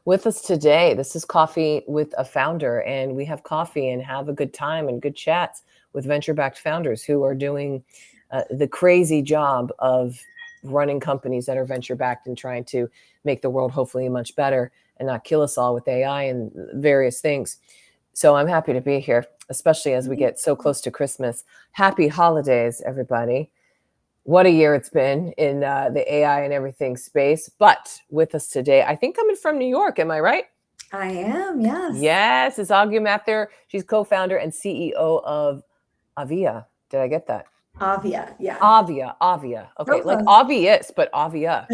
With us today, this is Coffee with a Founder, and we have coffee and have a good time and good chats with venture-backed founders who are doing the crazy job of running companies that are venture-backed and trying to make the world hopefully much better and not kill us all with AI and various things. So I'm happy to be here, especially as we get so close to Christmas. Happy holidays, everybody. What a year it's been in the AI and everything space. But with us today, I think coming from New York, am I right? I am, yes. Yes, it's Aagya Mathur. She's co-founder and CEO of Aavia. Did I get that? Aavia, yeah. Aavia. Okay, So like close. obvious, but Aavia.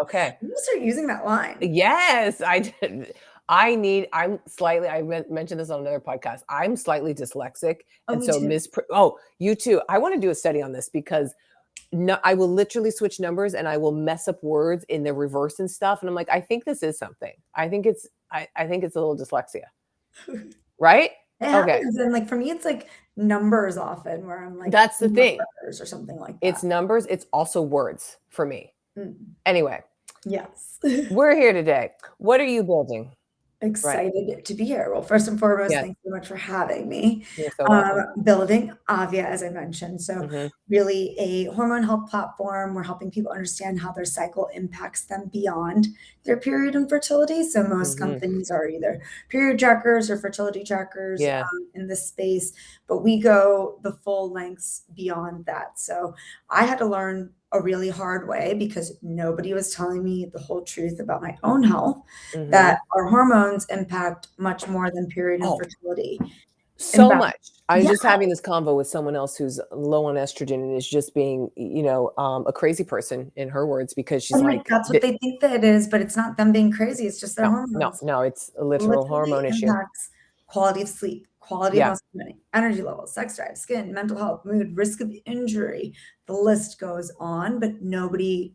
Okay. I'm gonna start using that line. Yes, I did. I mentioned this on another podcast. I'm slightly dyslexic. Oh, And me so too. you too. I want to do a study on this because no, I will literally switch numbers and I will mess up words in the reverse and stuff. And I'm like, I think this is something. I think it's a little dyslexia. Right? It Okay. happens, and like for me, it's like numbers often where I'm like, That's the thing. numbers or something like that. It's numbers. It's also words for me. Anyway, Yes. we're here today. What are you building? Excited to be here. Well, first and foremost, Yes. thanks so much for having me. You're so welcome. Building Aavia, as I mentioned. So Mhm. really a hormone health platform. We're helping people understand how their cycle impacts them beyond their period and fertility. So most Mhm. companies are either period trackers or fertility trackers Yeah. in this space, but we go the full lengths beyond that. So I had to learn a really hard way because nobody was telling me the whole truth about my own health, Mhm. that our hormones impact much more than period and Oh. fertility. So fact, much. I was yeah. just having this convo with someone else who's low on estrogen and is just being, a crazy person in her words, because she's And like, that's what they think that it is, but it's not them being crazy, it's just their hormones. no, it's a literal Literally hormone issue. impacts quality of sleep, quality of Yeah. muscle memory, energy levels, sex drive, skin, mental health, mood, risk of injury. The list goes on, but nobody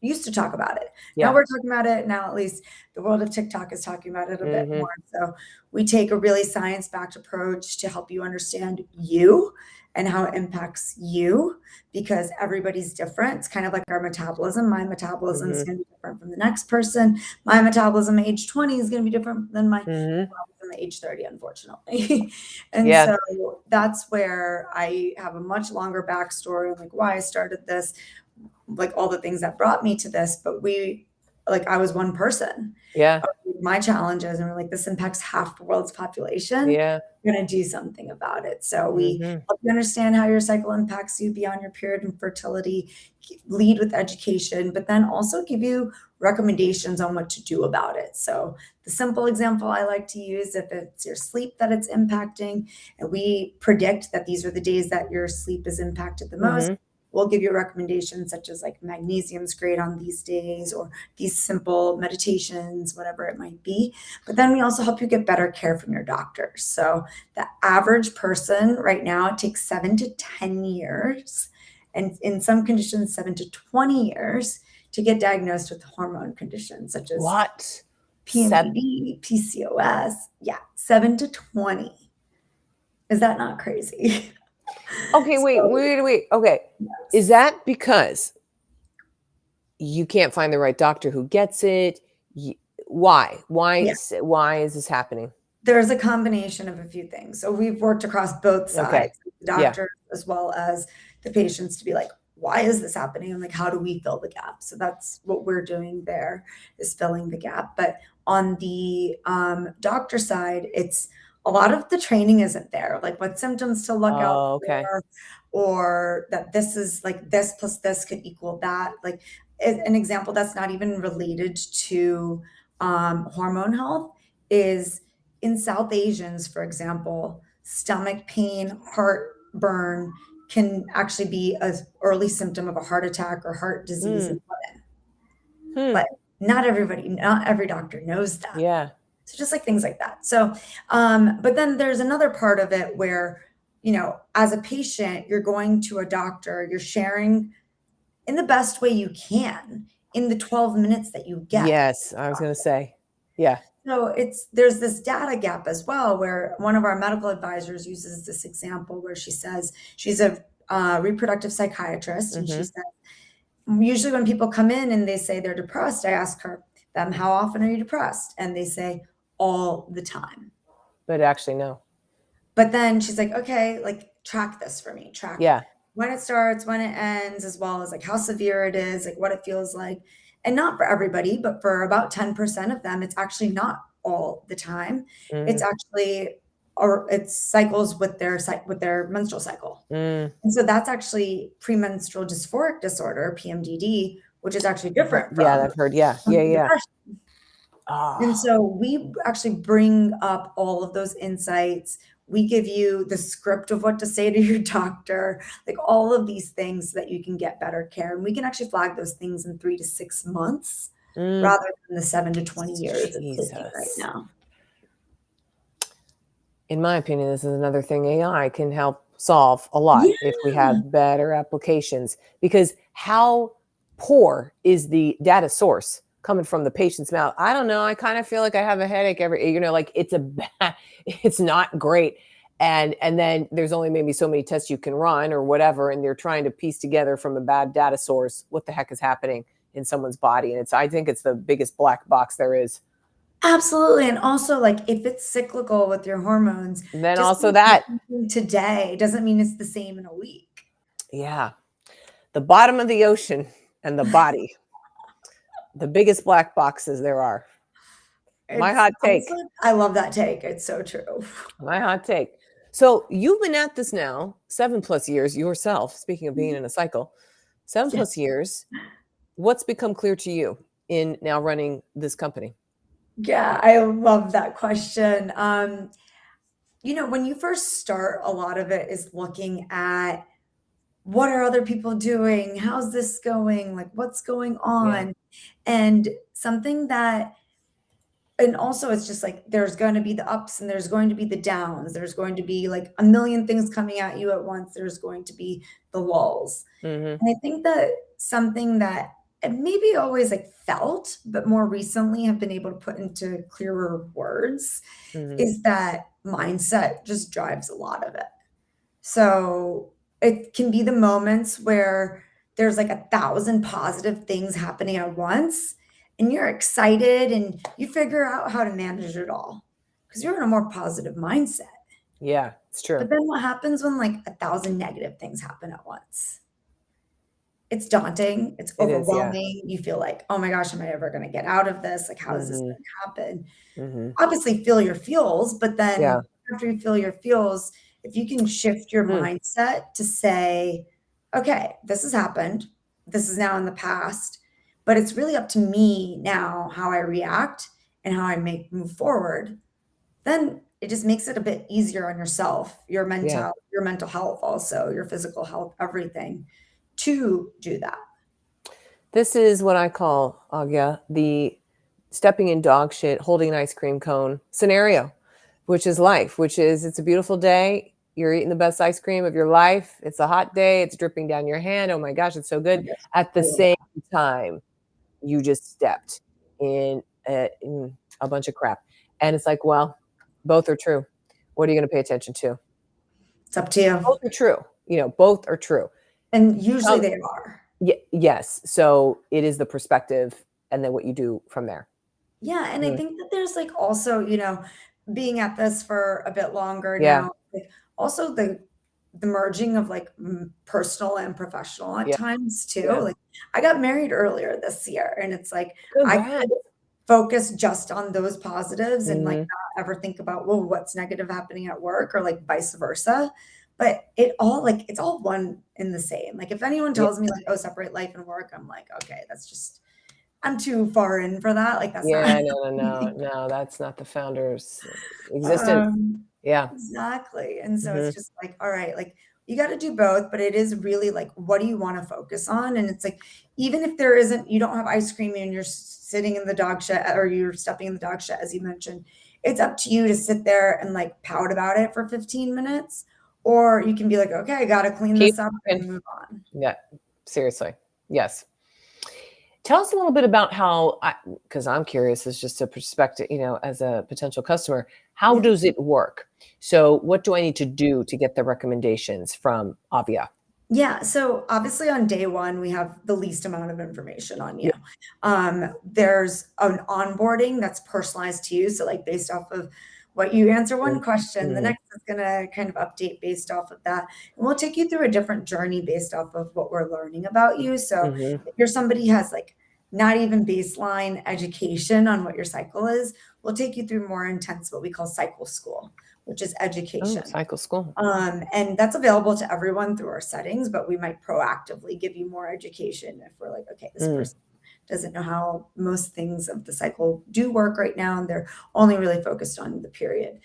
used to talk about it. Now Yeah. we're talking about it. Now at least the world of TikTok is talking about it a bit Mhm. more. So we take a really science-backed approach to help you understand you and how it impacts you, because everybody's different. It's kind of like our metabolism. My metabolism is Mhm. going to be different from the next person. My metabolism age 20 is going to be different than my Mhm. metabolism age 30, unfortunately. And Yeah. so that's where I have a much longer backstory on like why I started this, like all the things that brought me to this. But I was one person. Yeah. My challenges, and we're like, this impacts half the world's population. Yeah. We're going to do something about it. So we Mhm. help you understand how your cycle impacts you beyond your period and fertility, lead with education, but then also give you recommendations on what to do about it. So the simple example I like to use, if it's your sleep that it's impacting, and we predict that these are the days that your sleep is impacted the most, Mhm. we'll give you recommendations such as like magnesium's great on these days, or these simple meditations, whatever it might be. But then we also help you get better care from your doctors. So the average person right now, it takes 7 to 10 years, and in some conditions, 7 to 20 years to get diagnosed with hormone conditions such as What? PMDD, PCOS. Yeah, 7 to 20. Is that not crazy? Okay, wait. Okay. Yes. Is that because you can't find the right doctor who gets it? Why? Yeah. Why is this happening? There's a combination of a few things. So we've worked across both sides, the Yeah. doctors as well as the patients, to be like, why is this happening? And like, how do we fill the gap? So that's what we're doing there, is filling the gap. But on the doctor side, it's a lot of the training isn't there, like what symptoms to look out Oh, okay. for, or that this is like this plus this could equal that. Like an example that's not even related to hormone health is in South Asians, for example, stomach pain, heartburn can actually be an early symptom of a heart attack or heart disease in women. But not every doctor knows that. Yeah. So just like things like that. So, but then there's another part of it where, as a patient, you're going to a doctor, you're sharing in the best way you can in the 12 minutes that you get. Yes, I was going to say. Yeah. So there's this data gap as well, where one of our medical advisors uses this example where she says she's a reproductive psychiatrist, and she says, usually when people come in and they say they're depressed, I ask her, them, how often are you depressed? And they say, all the time. But actually, no. But then she's like, okay, like track this for me, track Yeah. when it starts, when it ends, as well as like how severe it is, like what it feels like. And not for everybody, but for about 10% of them, it's actually not all the time. It's Mm, actually, or it's cycles with with their menstrual cycle. mm. And so that's actually premenstrual dysphoric disorder, PMDD, which is actually different Yeah, from I've heard. Yeah, yeah, yeah. depression. And Oh, so we actually bring up all of those insights. We give you the script of what to say to your doctor, like all of these things so that you can get better care. And we can actually flag those things in 3 to 6 months mm. rather than the 7 to 20 years it's taking right Jesus. now. In my opinion, this is another thing AI can help solve a lot Yeah. if we have better applications. Because how poor is the data source coming from the patient's mouth? I don't know. I kind of feel like I have a headache every, like it's a bad, it's not great. And then there's only maybe so many tests you can run or whatever, and they're trying to piece together from a bad data source what the heck is happening in someone's body. And I think it's the biggest black box there is. Absolutely. And also, like, if it's cyclical with your hormones, And then just also because it's that, something today doesn't mean it's the same in a week. yeah. The bottom of the ocean and the body, the biggest black boxes there are. My It's hot take. honestly, I love that take. It's so true. My hot take. So you've been at this now 7+ years yourself. Speaking of being in a cycle, seven Yeah. plus years. What's become clear to you in now running this company? Yeah, I love that question. When you first start, a lot of it is looking at what are other people doing? How's this going? Like, what's going Yeah. on? And something that and also it's just like there's going to be the ups and there's going to be the downs. There's going to be like a million things coming at you at once. There's going to be the lulls. Mm-hmm. And I think that something that I maybe always like felt, but more recently have been able to put into clearer words Mm-hmm. is that mindset just drives a lot of it. So it can be the moments where there's like 1,000 positive things happening at once, and you're excited and you figure out how to manage it all because you're in a more positive mindset. Yeah, it's true. But then what happens when like 1,000 negative things happen at once? It's daunting, it's It is. Yeah. overwhelming. You feel like, oh my gosh, am I ever going to get out of this? Like, how is this Mm-hmm. going to happen? Mm-hmm. Obviously, feel your feels, but Yeah. then after you feel your feels, if you can shift your Mm. mindset to say, okay, this has happened, this is now in the past, but it's really up to me now how I react and how I make move forward, then it just makes it a bit easier on yourself, Yeah. your mental health also, your physical health, everything to do that. This is what I call, Agya, the stepping in dog shit, holding an ice cream cone scenario, which is life, which is it's a beautiful day. You're eating the best ice cream of your life. It's a hot day. It's dripping down your hand. Oh my gosh, it's so good. At the same time, you just stepped in a bunch of crap. And it's like, well, both are true. What are you going to pay attention to? It's up to you. Both are true. Both are true. And usually Um, they are. yes. So it is the perspective and then what you do from there. Yeah, and I Mm. think that there's, like, also, being at this for a bit longer Yeah. now, like, also the merging of, like, personal and professional at Yeah. times too, Yeah. like, I got married earlier this year, and it's like, I Congrats. could focus just on those positives and, like, Mhm. not ever think about, well, what's negative happening at work or, like, vice versa, but it's all one and the same, like, if anyone Yeah. tells me, like, "Oh, separate life and work," I'm like, "Okay, that's just I'm too far in for that, like, that's not Yeah, no, no, no, no, that's not the founder's existence. Um, Yeah. exactly, and so it's Mhm. just like, all right, like, you gotta do both, but it is really, like, what do you wanna focus on? And it's like, even if you don't have ice cream and you're sitting in the dog shit or you're stepping in the dog shit, as you mentioned, it's up to you to sit there and, like, pout about it for 15 minutes, or you can be like, "Okay, I gotta clean Keep this up working. and move on." Yeah, seriously. Yes. Tell us a little bit about how because I'm curious as just a perspective, as a potential customer, how Yeah. does it work? So what do I need to do to get the recommendations from Aavia? Yeah, so obviously on day one, we have the least amount of information on you. Yeah. There's an onboarding that's personalized to you. So, like, based off of what you answer one question, the Mhm. next is going to kind of update based off of that. And we'll take you through a different journey based off of what we're learning about you. So, Mhm. if you're somebody who has like not even baseline education on what your cycle is, we'll take you through more intense, what we call cycle school, which is Oh, education. cycle school. And that's available to everyone through our settings, but we might proactively give you more education if we're like, okay, this Mm. person doesn't know how most things of the cycle do work right now, and they're only really focused on the period.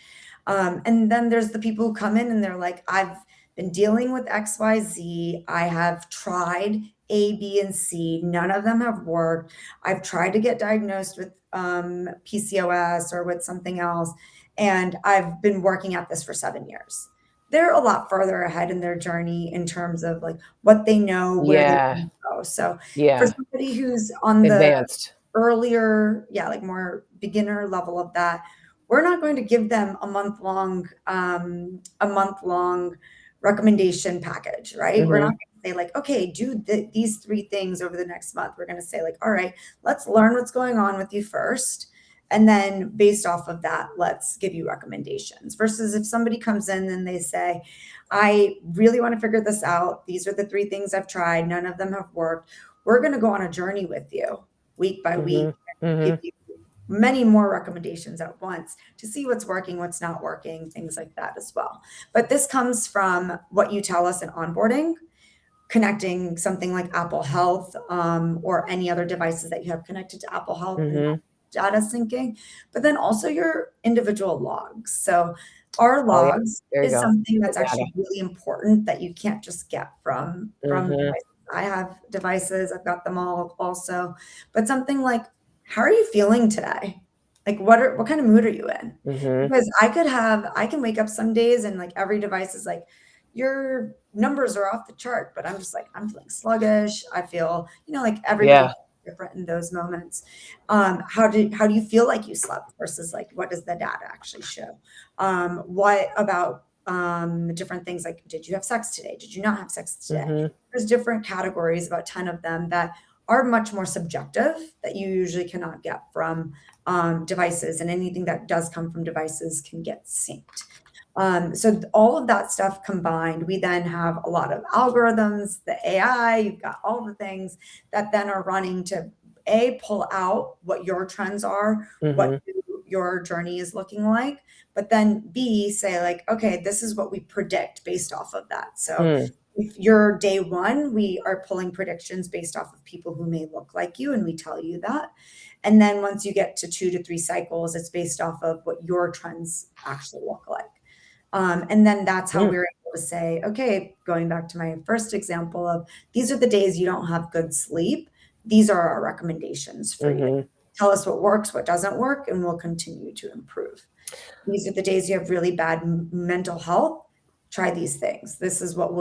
And then there's the people who come in and they're like, I've been dealing with XYZ. I have tried A, B, and C. None of them have worked. I've tried to get diagnosed with PCOS or with something else, and I've been working at this for 7 years. They're a lot further ahead in their journey in terms of like what they know, where they Yeah. can go. So for Yeah. somebody who's on the Advanced. earlier, yeah, like more beginner level of that, we're not going to give them a month long recommendation package, right? We're not Mhm. going to say like, okay, do these three things over the next month. We're going to say like, all right, let's learn what's going on with you first. And then based off of that, let's give you recommendations. Versus if somebody comes in and they say, I really want to figure this out. These are the three things I've tried. None of them have worked. We're going to go on a journey with you week by Mhm. week and give Mhm. you many more recommendations at once to see what's working, what's not working, things like that as well. But this comes from what you tell us in onboarding, connecting something like Apple Health or any other devices that you have connected to Apple Health and Mhm. data syncing, but then also your individual logs. So our Oh, yeah. logs There you is go. something The that's data. actually really important that you can't just get from Mhm. devices. I have devices, I've got them all also, but something like, how are you feeling today? Like what kind of mood are you in? Mhm. Because I can wake up some days and like every device is like, your numbers are off the chart, but I'm just like, I'm feeling sluggish. I feel, like everybody Yeah. different in those moments. How do you feel like you slept versus like what does the data actually show? What about different things like did you have sex today? Did you not have sex today? Mhm. There's different categories, about 10 of them that are much more subjective that you usually cannot get from devices, and anything that does come from devices can get synced. So all of that stuff combined, we then have a lot of algorithms, the AI, you've got all the things that then are running to A, pull out what your trends are, what Mhm. your journey is looking like, but then B, say like, okay, this is what we predict based off of that. So Mm. if you're day one, we are pulling predictions based off of people who may look like you, and we tell you that. And then once you get to 2 to 3 cycles, it's based off of what your trends actually look like. And then that's how Mm. we're able to say, okay, going back to my first example of these are the days you don't have good sleep. These are our recommendations for you. Mhm. Tell us what works, what doesn't work, and we'll continue to improve. These are the days you have really bad mental health. Try these things. This is what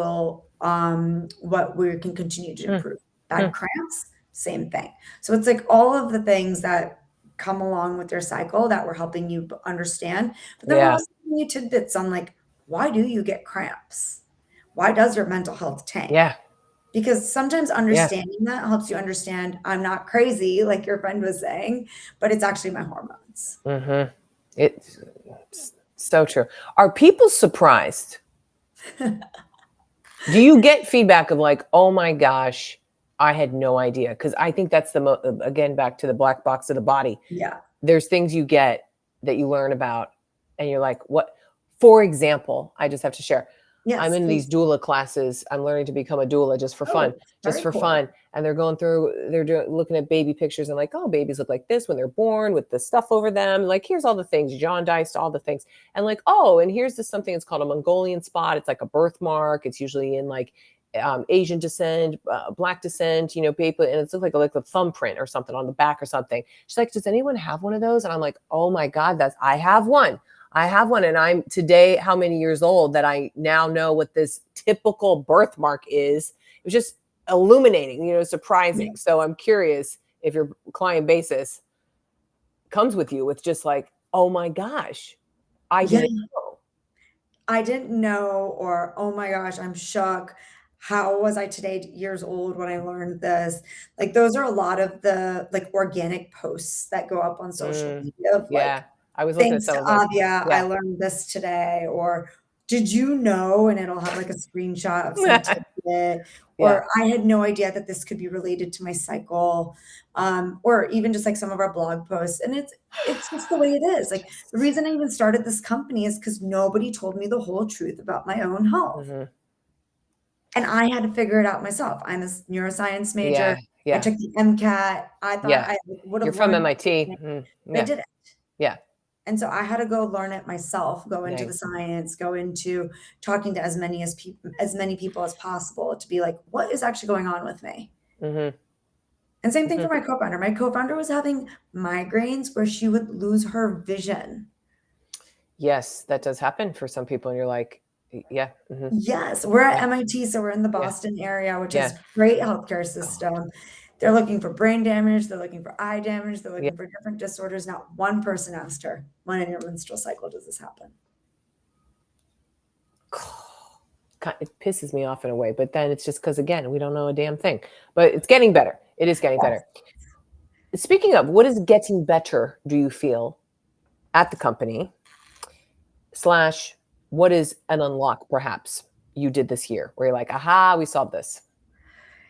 we can continue to Mm. improve. Bad Mm. cramps, same thing. So it's like all of the things that come along with your cycle that we're helping you understand, but then we're Yeah. also giving you tidbits on like, why do you get cramps? Why does your mental health tank? Yeah. Because sometimes Yeah. understanding that helps you understand I'm not crazy, like your friend was saying, but it's actually my hormones. Mhm. It's so true. Are people surprised? Do you get feedback of like, "Oh my gosh, I had no idea"? Because I think that's again, back to the black box of the body. Yeah. There's things you get that you learn about, and you're like, "What?" For example, I just have to share. I'm Yes, in these please. doula classes. I'm learning to become a doula Oh, just very for cool. fun. And they're going through, they're doing, looking at baby pictures and like, oh, babies look like this when they're born with the stuff over them. Like, here's all the things, jaundice, all the things. And like, oh, and here's this something. It's called a Mongolian spot. It's like a birthmark. It's usually in like Asian descent, black descent, paper, and it's like a thumbprint or something on the back or something. She's like, does anyone have one of those? And I'm like, oh my God, I have one. I have one, and I'm today how many years old that I now know what this typical birthmark is. It was just illuminating, Yeah. surprising. So I'm curious if your client basis comes with you with just like, oh my gosh, I Yeah. didn't know. I didn't know, or oh my gosh, I'm shook. how was I today years old when I learned this? Like, those are a lot of the, like, organic posts that go up on social Mm, media of, like, yeah. I was looking at "Thanks some to of those. Aavia, I Yeah. learned this today," or "Did you know?" And it'll have, like, a screenshot of some tidbit, Yeah. or "I had no idea that this could be related to my cycle," or even just, like, some of our blog posts, and it's just the way it is. Like, the Just reason I even started this company is because nobody told me the whole truth about my own health. mhm. And I had to figure it out myself. I'm a neuroscience major. Yeah, I yeah, took the MCAT. I thought yeah. I would You're have from learned MIT. everything, but I Yeah, didn't. yeah. And so I had to go learn it myself, go into the Nice. science, go into talking to as many people as possible to be like, what is actually going on with me? Mhm, And same thing for mhm. my co-founder. My co-founder was having migraines where she would lose her vision. Yes, that does happen for some people, and you're like, "Y yeah, mhm, Yes, we're at yeah, MIT, so we're in the yeah, Boston area, which yeah." has great healthcare God. system. They're looking for brain damage, they're looking for eye damage, they're Yeah. looking for different disorders. Not one person asked her, "When in your menstrual cycle does this happen?" It pisses me off in a way, but then it's just because again, we don't know a damn thing. But it's getting better. It is getting Yes. better. Speaking of, what is getting better, do you feel, at the company? Slash, what is an unlock perhaps you did this year where you're like, "Aha, we solved this."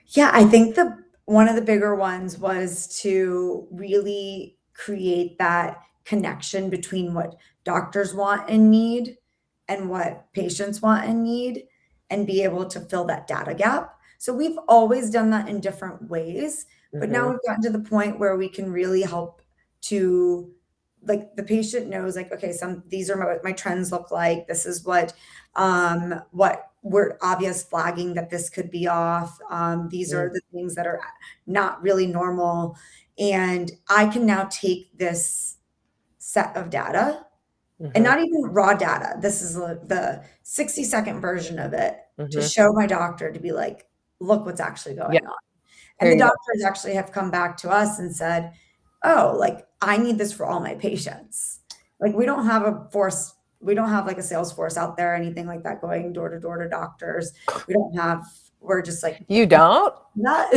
Yeah, I think the one of the bigger ones was to really create that connection between what doctors want and need and what patients want and need, and be able to fill that data gap. So we've always done that in different ways, but now Mhm, we've gotten to the point where we can really help to, like, the patient knows, like, okay, some these are what my trends look like. This is what we're obvious flagging that this could be off. These mm, are the things that are not really normal. And I can now take this set of data, and mhm, not even raw data. This is the 60-second version of it, to mhm. show my doctor to be like, look what's actually Yeah, going on. And here the you go. doctors actually have come back to us and said, "Oh, like, I need this for all my patients." Like, we don't have, like, a sales force out there or anything like that going door to door to doctors. We don't have we're just like, You don't? not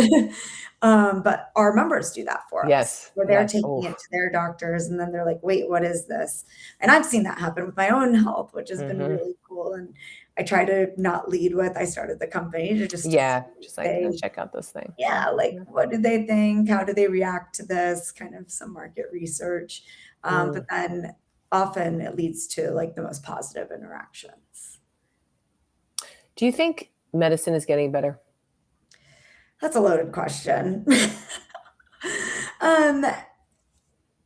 but our members do that for us, Yes, where they're yes. taking Oh. it to their doctors, and then they're like, "Wait, what is this?" And I've seen that happen with my own health, which has been Mhm. really cool, and I try to not lead with, "I started the company," to just Yeah, just like, say, check out this thing." Yeah, yeah, like, yeah. what do they think? How do they react to this? Kind of some market research. But Mm. then often it leads to, like, the most positive interactions. Do you think medicine is getting better? That's a loaded question. Um,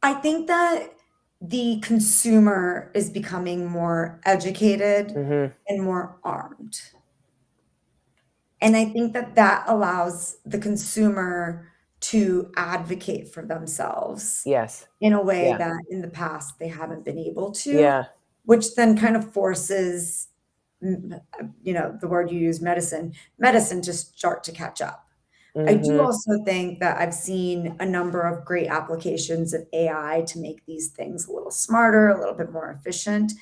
I think that the consumer is becoming more educated Mhm. and more armed. And I think that that allows the consumer to advocate for themselves Yes. in a way Yeah. that in the past they haven't been able to, Yeah. which then kind of forces, the word you use, medicine to start to catch up. I do Mhm. also think that I've seen a number of great applications of AI to make these things a little smarter, a little bit more efficient.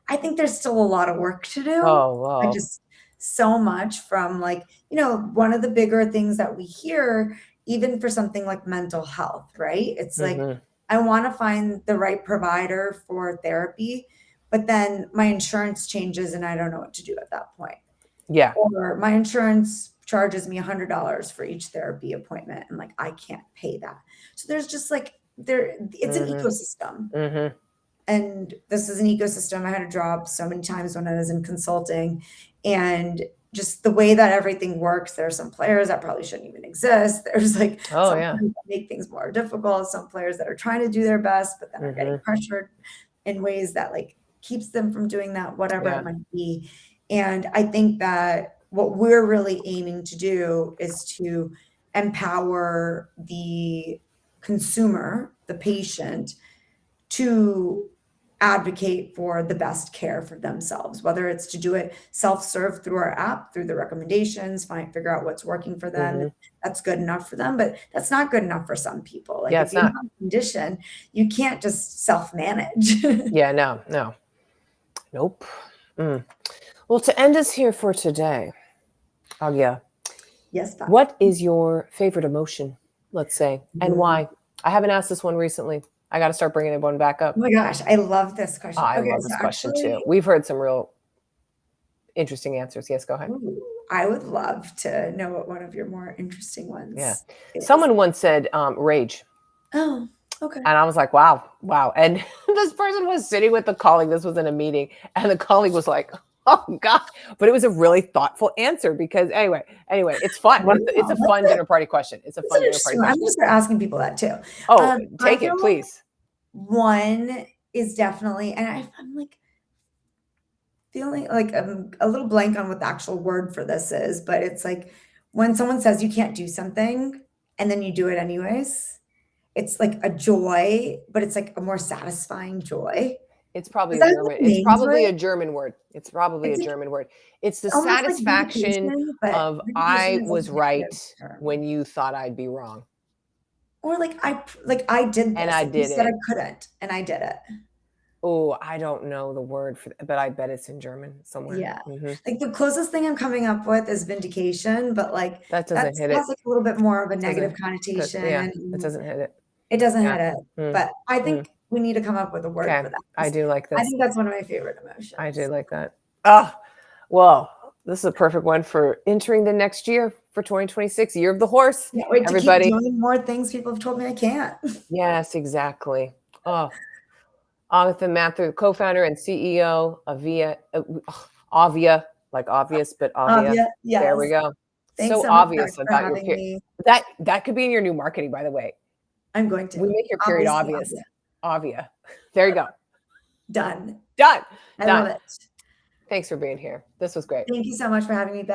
I think there's still a lot of work to do. Oh, I wow. just so much from, like, one of the bigger things that we hear, even for something like mental health, right? It's like, Mhm. I wanna find the right provider for therapy, but then my insurance changes and I don't know what to do at that point. Yeah. Or my insurance charges me $100 for each therapy appointment, and, like, I can't pay that. So there's just, like, it's an Mhm. ecosystem. Mhm. And this is an ecosystem I had to drop so many times when I was in consulting, and just the way that everything works, there are some players that probably shouldn't even exist. There's, like, Oh, some yeah. players that make things more difficult, some players that are trying to do their best, but then are getting Mhm. pressured in ways that, like, keeps them from doing that, whatever it Yeah. might be. And I think that what we're really aiming to do is to empower the consumer, the patient, to advocate for the best care for themselves, whether it's to do it self-serve through our app, through the recommendations, figure out what's working for them. Mhm. That's good enough for them, but that's not good enough for some people. Like, Yeah, if it's you not. have a condition, you can't just self-manage. Yeah, no, no. Nope. Mm. Well, to end us here for today, Aagya, Yes, Bob. what is your favorite emotion, let's say, and Ooh. why? I haven't asked this one recently. I got to start bringing one back Oh up. my gosh, I love this Oh, question. I Okay, love so this question too. actually, We've heard some real interesting answers. Yes, go ahead. ooh, I would love to know what one of your more interesting Yeah. ones is. Someone once said rage. Oh, okay. And I was like, wow, wow. And this person was sitting with the colleague. This was in a meeting. And the colleague was like, oh God. But it was a really thoughtful answer because anyway, it's fun. Wow, It's a fun dinner party question. It's a that's an fun dinner party interesting one. I'm question. gonna start asking people that too. Oh, I take it, feel like please. one is definitely, and I'm like feeling like I'm a little blank on what the actual word for this is, but it's like when someone says you can't do something and then you do it anyways. It's like a joy, but it's like a more satisfying joy. It's probably Does a that have German. a It's name for probably it? a German word. It's probably a It's like German word. It's the almost like satisfaction vindication, but of vindication I is like was a negative right term. when you thought I'd be wrong. Or like I did And this, I like you did said I it. couldn't, and I did it. Oh, I don't know the word for that, but I bet it's in German somewhere. Yeah. Hmm. Like the closest thing I'm coming up with is vindication, but like That that doesn't hit has it. like a little bit more of a negative Doesn't connotation yeah, it and doesn't hit it. it doesn't Yeah. hit it. Mm, But I mm. think we need to come up with a word Okay. for that I 'cause do like I this. think that's one of my favorite I do emotions. like that. Oh, well, this is a perfect one for entering the next year for 2026, year of the horse. Can't wait to keep Everybody. doing more things people have told me I can't. Yes, exactly. Oh, Aagya Mathur, co-founder and CEO of Aavia, like obvious, but Aavia. Yeah, There we yes. go. Thanks So so much, Beck, obvious for about your having period. me. That could be in your new marketing, by the way. I'm going We to. make your period Obviously, obvious. Aagya. Aavia. There you go. Done. Done. I love Done. it. Thanks for being here. This was great. Thank you so much for having me, Beck.